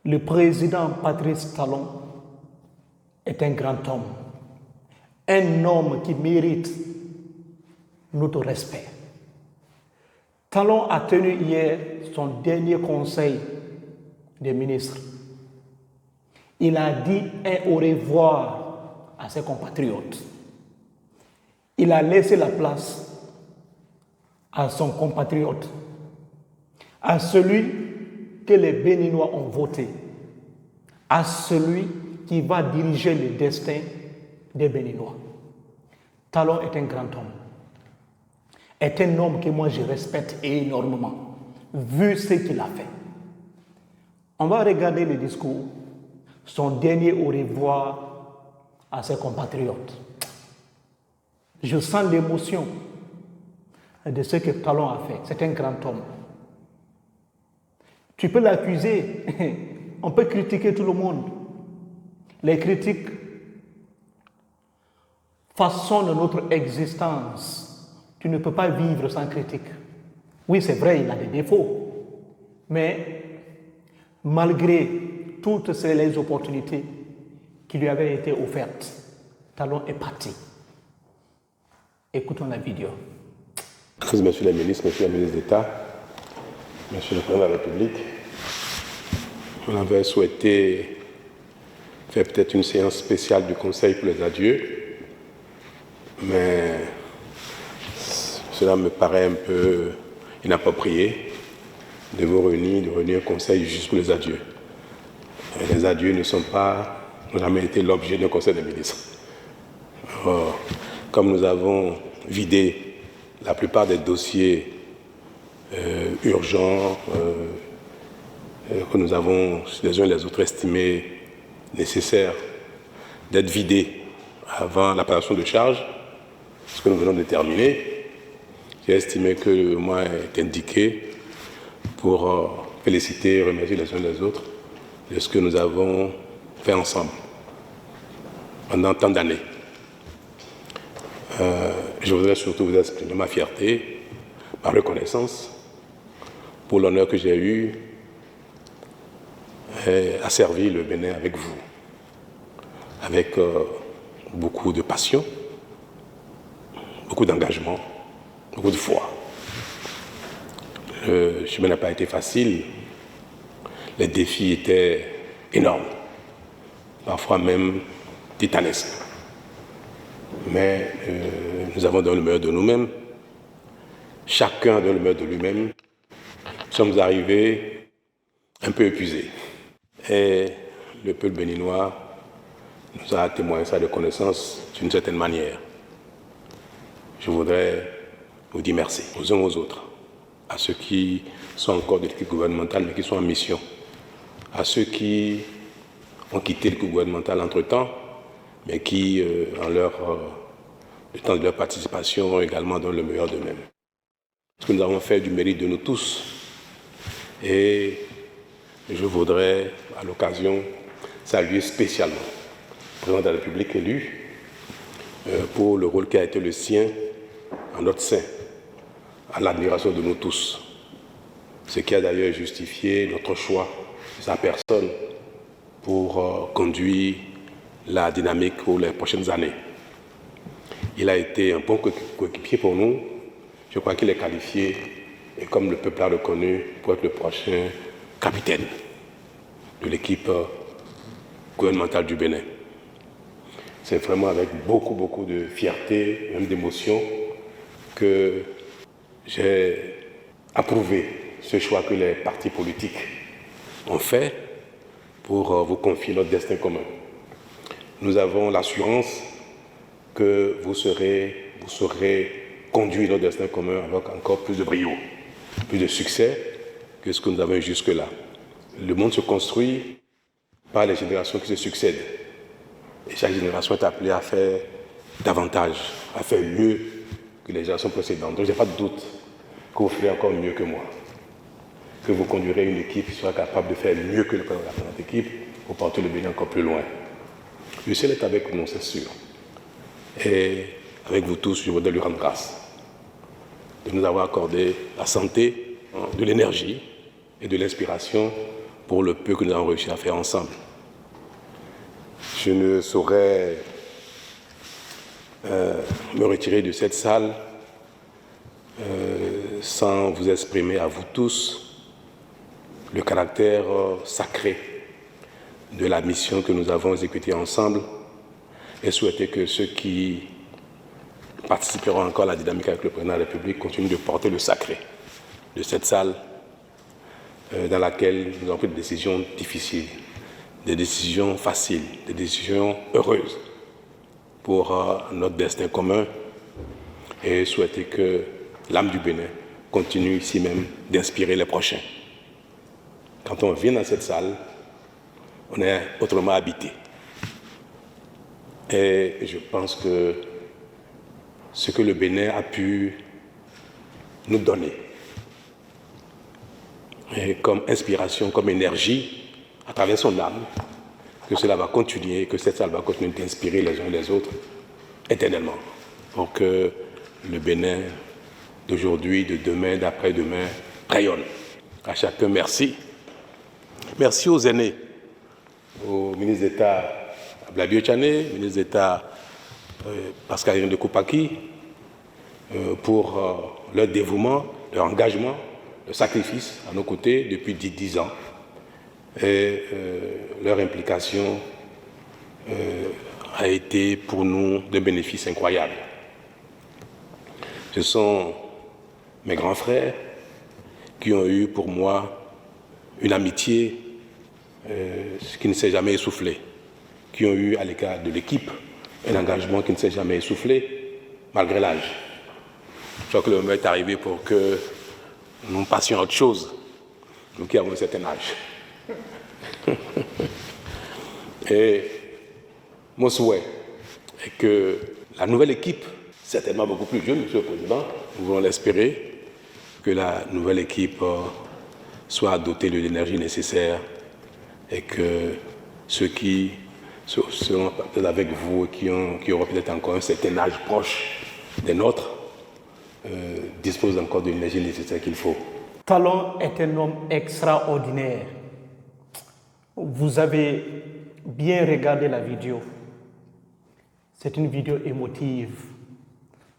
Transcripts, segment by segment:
Le président Patrice Talon est un grand homme, un homme qui mérite notre respect. Talon a tenu hier son dernier conseil des ministres. Il a dit un au revoir à ses compatriotes. Il a laissé la place à son compatriote, à celui que les Béninois ont voté, à celui qui va diriger le destin des Béninois. Talon est un grand homme, est un homme que moi je respecte énormément, vu ce qu'il a fait. On va regarder le discours, son dernier au revoir à ses compatriotes. Je sens l'émotion de ce que Talon a fait. C'est un grand homme. Tu peux l'accuser, on peut critiquer tout le monde. Les critiques façonnent notre existence. Tu ne peux pas vivre sans critique. Oui, c'est vrai, il a des défauts, mais malgré toutes les opportunités qui lui avaient été offertes, Talon est parti. Écoutons la vidéo. Monsieur le ministre, monsieur le ministre d'État, monsieur le président de la République, on avait souhaité faire peut-être une séance spéciale du Conseil pour les adieux, mais cela me paraît un peu inapproprié de vous réunir, de réunir un conseil juste pour les adieux. Et les adieux n'ont jamais été l'objet d'un conseil des ministres. Alors, comme nous avons vidé la plupart des dossiers urgents que nous avons les uns et les autres estimés nécessaires d'être vidés avant la passation de charge, ce que nous venons de terminer, j'ai estimé que le moment est indiqué pour féliciter et remercier les uns et les autres de ce que nous avons fait ensemble pendant tant d'années. Je voudrais surtout vous exprimer ma fierté, ma reconnaissance pour l'honneur que j'ai eu à servir le Bénin avec vous, avec beaucoup de passion, beaucoup d'engagement, beaucoup de foi. Le chemin n'a pas été facile, les défis étaient énormes, parfois même titanesques. Mais nous avons donné le meilleur de nous-mêmes, chacun donne le meilleur de lui-même. Nous sommes arrivés un peu épuisés. Et le peuple béninois nous a témoigné sa reconnaissance d'une certaine manière. Je voudrais vous dire merci aux uns aux autres, à ceux qui sont encore de l'équipe gouvernementale mais qui sont en mission, à ceux qui ont quitté l'équipe gouvernementale entre-temps, mais qui, le temps de leur participation, également donnent le meilleur d'eux-mêmes. Ce que nous avons fait du mérite de nous tous. Et je voudrais, à l'occasion, saluer spécialement le président de la République élu pour le rôle qui a été le sien en notre sein, à l'admiration de nous tous. Ce qui a d'ailleurs justifié notre choix de sa personne pour conduire la dynamique pour les prochaines années. Il a été un bon coéquipier pour nous. Je crois qu'il est qualifié, et comme le peuple l'a reconnu, pour être le prochain capitaine de l'équipe gouvernementale du Bénin. C'est vraiment avec beaucoup de fierté, même d'émotion, que j'ai approuvé ce choix que les partis politiques ont fait pour vous confier notre destin commun. Nous avons l'assurance que vous saurez conduire notre destin commun avec encore plus de brio, plus de succès que ce que nous avons eu jusque-là. Le monde se construit par les générations qui se succèdent. Et chaque génération est appelée à faire davantage, à faire mieux que les générations précédentes. Donc je n'ai pas de doute que vous ferez encore mieux que moi, que vous conduirez une équipe qui sera capable de faire mieux que le président de la présente équipe pour porter le Bénin encore plus loin. Le ciel est avec nous, c'est sûr. Et avec vous tous, je voudrais lui rendre grâce de nous avoir accordé la santé, de l'énergie et de l'inspiration pour le peu que nous avons réussi à faire ensemble. Je ne saurais me retirer de cette salle sans vous exprimer à vous tous le caractère sacré de la mission que nous avons exécutée ensemble et souhaiter que ceux qui participeront encore à la dynamique avec le président de la République continuent de porter le sacré de cette salle dans laquelle nous avons pris des décisions difficiles, des décisions faciles, des décisions heureuses pour notre destin commun et souhaiter que l'âme du Bénin continue ici même d'inspirer les prochains. Quand on vient dans cette salle, on est autrement habité. Et je pense que ce que le Bénin a pu nous donner et comme inspiration, comme énergie, à travers son âme, que cela va continuer, que cette salle va continuer d'inspirer les uns les autres éternellement. Pour que le Bénin d'aujourd'hui, de demain, d'après-demain, rayonne. À chacun, merci. Merci aux aînés, au ministre d'État Blabio Tchané, ministre d'État Pascal de Koupaki, pour leur dévouement, leur engagement, leur sacrifice à nos côtés depuis 10 ans et leur implication a été pour nous d'un bénéfice incroyable. Ce sont mes grands frères qui ont eu pour moi une amitié qui ne s'est jamais essoufflée, qui ont eu à l'égard de l'équipe un engagement qui ne s'est jamais essoufflé malgré l'âge. Je crois que le moment est arrivé pour que nous passions à autre chose, nous qui avons un certain âge. Et mon souhait est que la nouvelle équipe, certainement beaucoup plus jeune, Monsieur le Président, nous voulons l'espérer, que la nouvelle équipe soit dotée de l'énergie nécessaire et que ceux qui seront peut-être avec vous, qui auront peut-être encore un certain âge proche des nôtres, disposent encore de l'énergie nécessaire qu'il faut. Talon est un homme extraordinaire. Vous avez bien regardé la vidéo. C'est une vidéo émotive.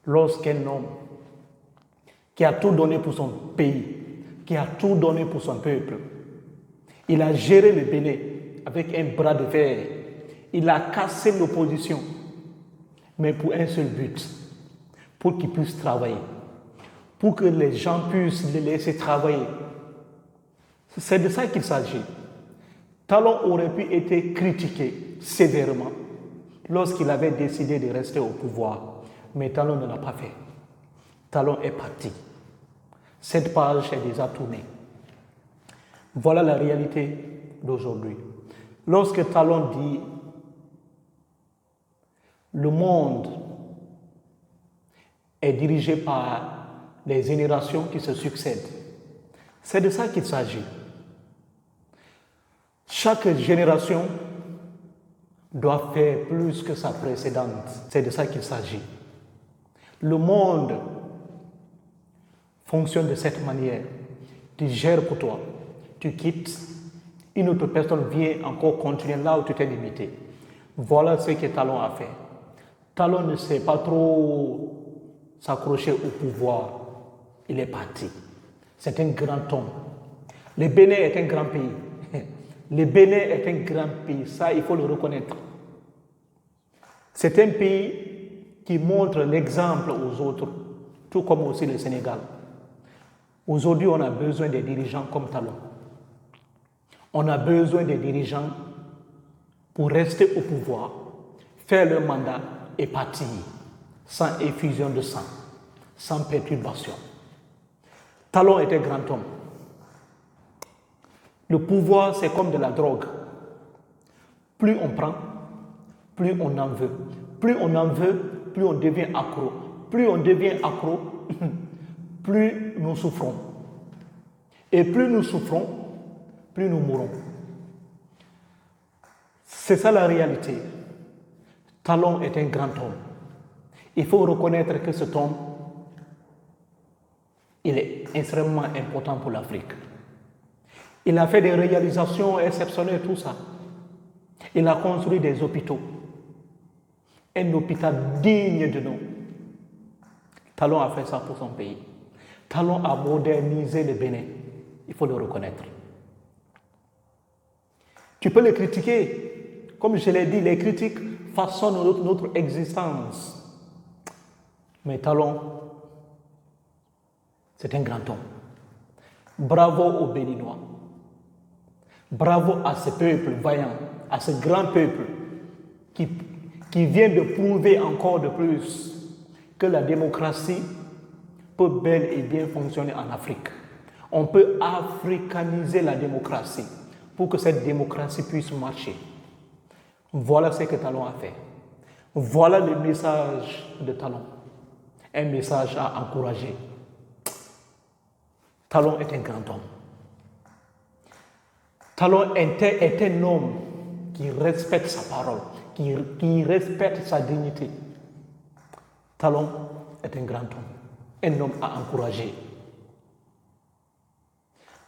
Lorsqu'un homme qui a tout donné pour son pays, qui a tout donné pour son peuple, il a géré le Bénin avec un bras de fer. Il a cassé l'opposition, mais pour un seul but, pour qu'il puisse travailler, pour que les gens puissent le laisser travailler. C'est de ça qu'il s'agit. Talon aurait pu être critiqué sévèrement lorsqu'il avait décidé de rester au pouvoir, mais Talon ne l'a pas fait. Talon est parti. Cette page est déjà tournée. Voilà la réalité d'aujourd'hui. Lorsque Talon dit le monde est dirigé par les générations qui se succèdent, c'est de ça qu'il s'agit. Chaque génération doit faire plus que sa précédente. C'est de ça qu'il s'agit. Le monde fonctionne de cette manière. Tu gères pour toi, tu quittes, une autre personne vient encore continuer là où tu t'es limité. Voilà ce que Talon a fait. Talon ne sait pas trop s'accrocher au pouvoir. Il est parti. C'est un grand homme. Le Bénin est un grand pays. Le Bénin est un grand pays. Ça, il faut le reconnaître. C'est un pays qui montre l'exemple aux autres, tout comme aussi le Sénégal. Aujourd'hui, on a besoin des dirigeants comme Talon. On a besoin des dirigeants pour rester au pouvoir, faire leur mandat et partir, sans effusion de sang, sans perturbation. Talon est un grand homme. Le pouvoir, c'est comme de la drogue. Plus on prend, plus on en veut. Plus on en veut, plus on devient accro. Plus on devient accro, plus nous souffrons. Et plus nous souffrons, plus nous mourons. C'est ça la réalité. Talon est un grand homme. Il faut reconnaître que cet homme, il est extrêmement important pour l'Afrique. Il a fait des réalisations exceptionnelles, tout ça. Il a construit des hôpitaux. Un hôpital digne de nous. Talon a fait ça pour son pays. Talon a modernisé le Bénin. Il faut le reconnaître. Tu peux le critiquer. Comme je l'ai dit, les critiques façonnent notre existence. Mais Talon, c'est un grand homme. Bravo aux Béninois. Bravo à ce peuple vaillant, à ce grand peuple qui vient de prouver encore de plus que la démocratie peut bel et bien fonctionner en Afrique. On peut africaniser la démocratie pour que cette démocratie puisse marcher. Voilà ce que Talon a fait. Voilà le message de Talon. Un message à encourager. Talon est un grand homme. Talon est un homme qui respecte sa parole, qui respecte sa dignité. Talon est un grand homme, un homme à encourager.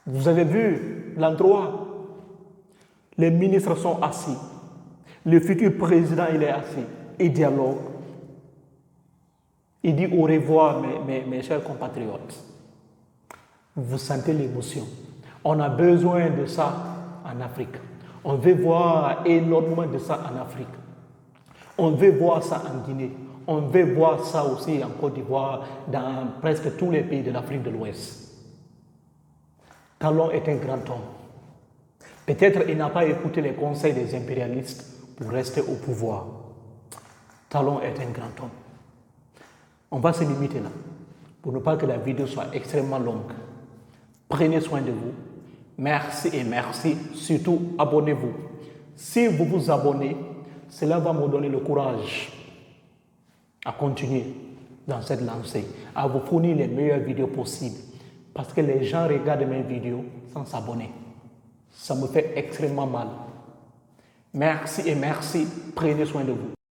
Vous avez vu l'endroit, les ministres sont assis, le futur président il est assis, il dialogue, il dit au revoir mes chers compatriotes. Vous sentez l'émotion. On a besoin de ça en Afrique. On veut voir énormément de ça en Afrique. On veut voir ça en Guinée. On veut voir ça aussi en Côte d'Ivoire, dans presque tous les pays de l'Afrique de l'Ouest. Talon est un grand homme. Peut-être il n'a pas écouté les conseils des impérialistes pour rester au pouvoir. Talon est un grand homme. On va se limiter là, pour ne pas que la vidéo soit extrêmement longue. Prenez soin de vous. Merci et merci. Surtout, abonnez-vous. Si vous vous abonnez, cela va me donner le courage à continuer dans cette lancée, à vous fournir les meilleures vidéos possibles. Parce que les gens regardent mes vidéos sans s'abonner. Ça me fait extrêmement mal. Merci et merci. Prenez soin de vous.